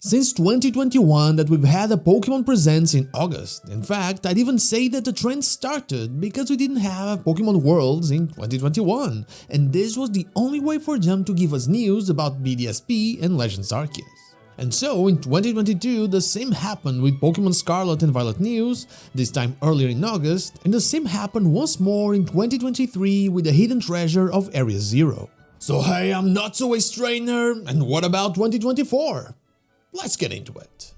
Since 2021 that we've had a Pokémon Presents in August. In fact, I'd even say that the trend started because we didn't have Pokémon Worlds in 2021, and this was the only way for them to give us news about BDSP and Legends Arceus. And so, in 2022, the same happened with Pokémon Scarlet and Violet news, this time earlier in August, and the same happened once more in 2023 with the hidden treasure of Area Zero. So hey, I'm not so a strainer, and what about 2024? Let's get into it.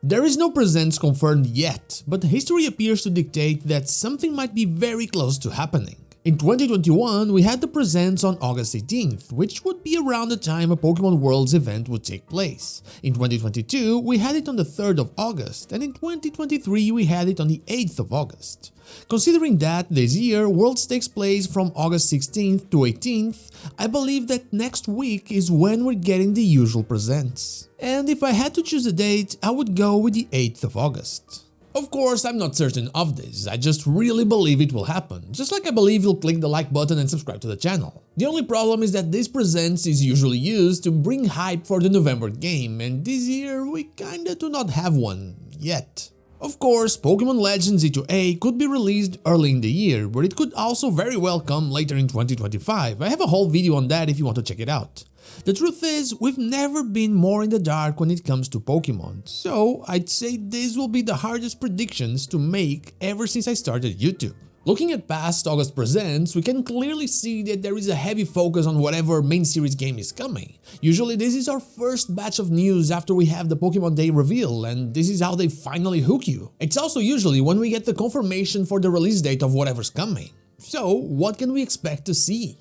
There is no presents confirmed yet, but history appears to dictate that something might be very close to happening. In 2021, we had the presents on August 18th, which would be around the time a Pokémon Worlds event would take place. In 2022, we had it on the 3rd of August, and in 2023, we had it on the 8th of August. Considering that this year Worlds takes place from August 16th to 18th, I believe that next week is when we're getting the usual presents. And if I had to choose a date, I would go with the 8th of August. Of course, I'm not certain of this, I just really believe it will happen, just like I believe you'll click the like button and subscribe to the channel. The only problem is that this presents is usually used to bring hype for the November game, and this year we kinda do not have one yet. Of course, Pokémon Legends ZA could be released early in the year, but it could also very well come later in 2025. I have a whole video on that if you want to check it out. The truth is, we've never been more in the dark when it comes to Pokémon, so I'd say this will be the hardest predictions to make ever since I started YouTube. Looking at past August Presents, we can clearly see that there is a heavy focus on whatever main series game is coming. Usually this is our first batch of news after we have the Pokémon Day reveal, and this is how they finally hook you. It's also usually when we get the confirmation for the release date of whatever's coming. So, what can we expect to see?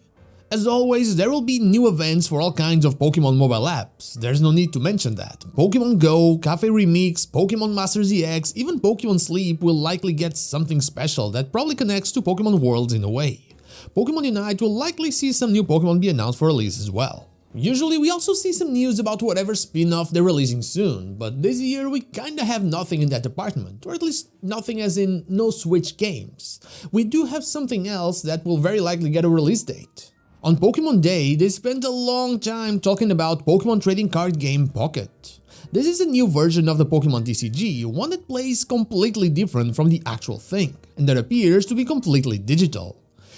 As always, there will be new events for all kinds of Pokémon mobile apps, there's no need to mention that. Pokémon Go, Cafe Remix, Pokémon Master ZX, even Pokémon Sleep will likely get something special that probably connects to Pokémon Worlds in a way. Pokémon Unite will likely see some new Pokémon be announced for release as well. Usually we also see some news about whatever spin-off they're releasing soon, but this year we kinda have nothing in that department, or at least nothing as in no Switch games. We do have something else that will very likely get a release date. On Pokémon Day, they spent a long time talking about Pokémon trading card game Pocket. This is a new version of the Pokémon TCG, one that plays completely different from the actual thing, and that appears to be completely digital.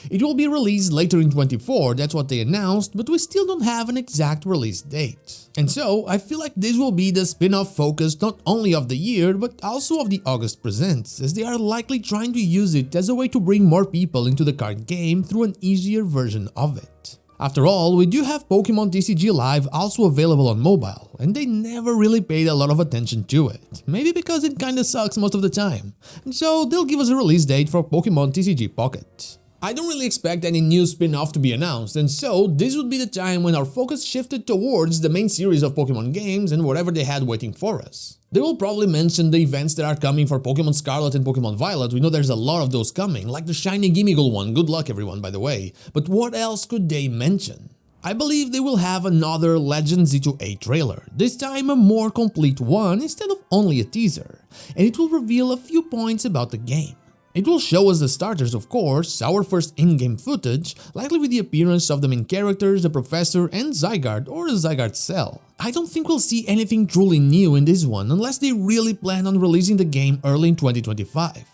It will be released later in 2024, that's what they announced, but we still don't have an exact release date. And so, I feel like this will be the spin-off focus not only of the year, but also of the August Presents, as they are likely trying to use it as a way to bring more people into the card game through an easier version of it. After all, we do have Pokémon TCG Live also available on mobile, and they never really paid a lot of attention to it, maybe because it kinda sucks most of the time, and so they'll give us a release date for Pokémon TCG Pocket. I don't really expect any new spin-off to be announced, and so this would be the time when our focus shifted towards the main series of Pokémon games and whatever they had waiting for us. They will probably mention the events that are coming for Pokémon Scarlet and Pokémon Violet. We know there's a lot of those coming, like the Shiny Gimmighoul one, good luck everyone by the way, but what else could they mention? I believe they will have another Legends ZA trailer, this time a more complete one instead of only a teaser, and it will reveal a few points about the game. It will show us the starters, of course, our first in-game footage, likely with the appearance of the main characters, the Professor, and Zygarde or a Zygarde cell. I don't think we'll see anything truly new in this one unless they really plan on releasing the game early in 2025.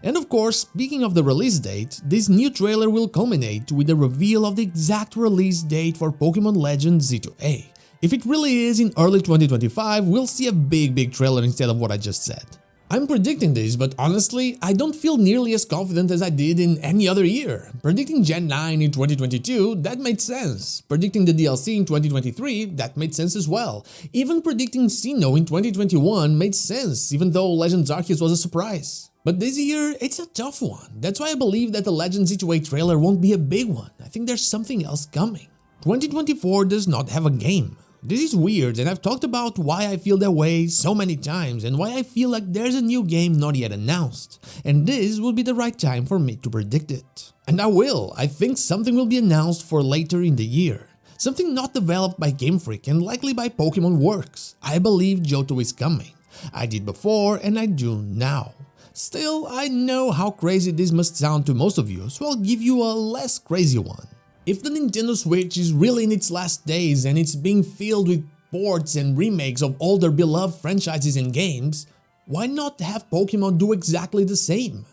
And of course, speaking of the release date, this new trailer will culminate with the reveal of the exact release date for Pokémon Legends ZA. If it really is in early 2025, we'll see a big trailer instead of what I just said. I'm predicting this, but honestly, I don't feel nearly as confident as I did in any other year. Predicting Gen 9 in 2022, that made sense. Predicting the DLC in 2023, that made sense as well. Even predicting Sinnoh in 2021 made sense, even though Legends Arceus was a surprise. But this year, it's a tough one. That's why I believe that the Legends ZA trailer won't be a big one. I think there's something else coming. 2024 does not have a game. This is weird, and I've talked about why I feel that way so many times and why I feel like there's a new game not yet announced, and this will be the right time for me to predict it. And I will. I think something will be announced for later in the year. Something not developed by Game Freak and likely by Pokémon Works. I believe Johto is coming. I did before and I do now. Still, I know how crazy this must sound to most of you, so I'll give you a less crazy one. If the Nintendo Switch is really in its last days and it's being filled with ports and remakes of older beloved franchises and games, why not have Pokemon do exactly the same?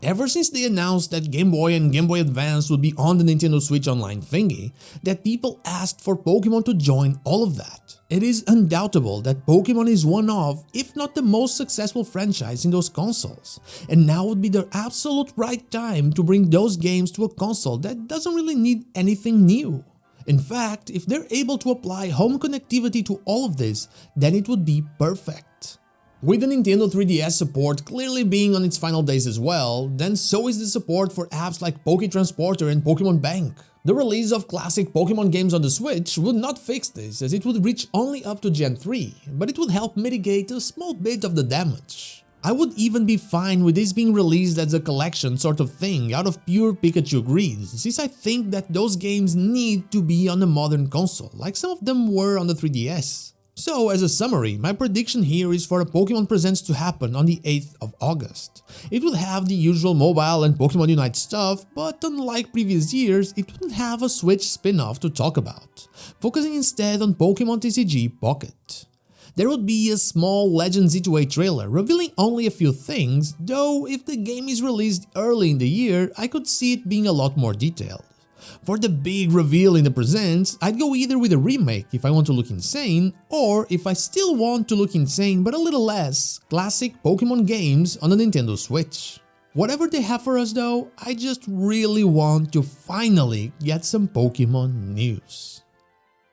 Ever since they announced that Game Boy and Game Boy Advance would be on the Nintendo Switch Online thingy, that people asked for Pokemon to join all of that. It is undoubtable that Pokemon is one of, if not the most successful franchise in those consoles, and now would be the absolute right time to bring those games to a console that doesn't really need anything new. In fact, if they're able to apply home connectivity to all of this, then it would be perfect. With the Nintendo 3DS support clearly being on its final days as well, then so is the support for apps like Pokétransporter and Pokemon Bank. The release of classic Pokemon games on the Switch would not fix this, as it would reach only up to Gen 3, but it would help mitigate a small bit of the damage. I would even be fine with this being released as a collection sort of thing out of pure Pikachu greed, since I think that those games need to be on a modern console, like some of them were on the 3DS. So, as a summary, my prediction here is for a Pokémon Presents to happen on the 8th of August. It will have the usual mobile and Pokémon Unite stuff, but unlike previous years, it wouldn't have a Switch spin-off to talk about, focusing instead on Pokémon TCG Pocket. There would be a small Legends ZA trailer revealing only a few things, though if the game is released early in the year, I could see it being a lot more detailed. For the big reveal in the Presents, I'd go either with a remake if I want to look insane, or if I still want to look insane but a little less, classic Pokemon games on the Nintendo Switch. Whatever they have for us though, I just really want to finally get some Pokemon news.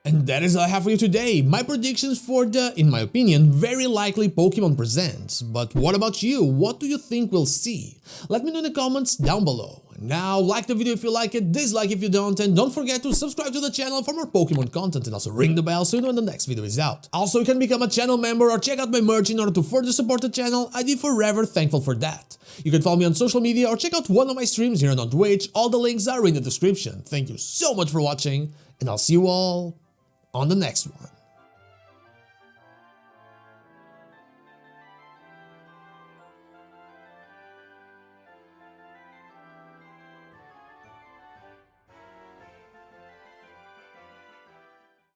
And that is all I have for you today, my predictions for the, in my opinion, very likely Pokemon Presents. But what about you? What do you think we'll see? Let me know in the comments down below. Now, like the video if you like it, dislike if you don't, and don't forget to subscribe to the channel for more Pokemon content and also ring the bell so you know when the next video is out. Also, you can become a channel member or check out my merch in order to further support the channel. I'd be forever thankful for that. You can follow me on social media or check out one of my streams here on Twitch. All the links are in the description. Thank you so much for watching, and I'll see you all on the next one.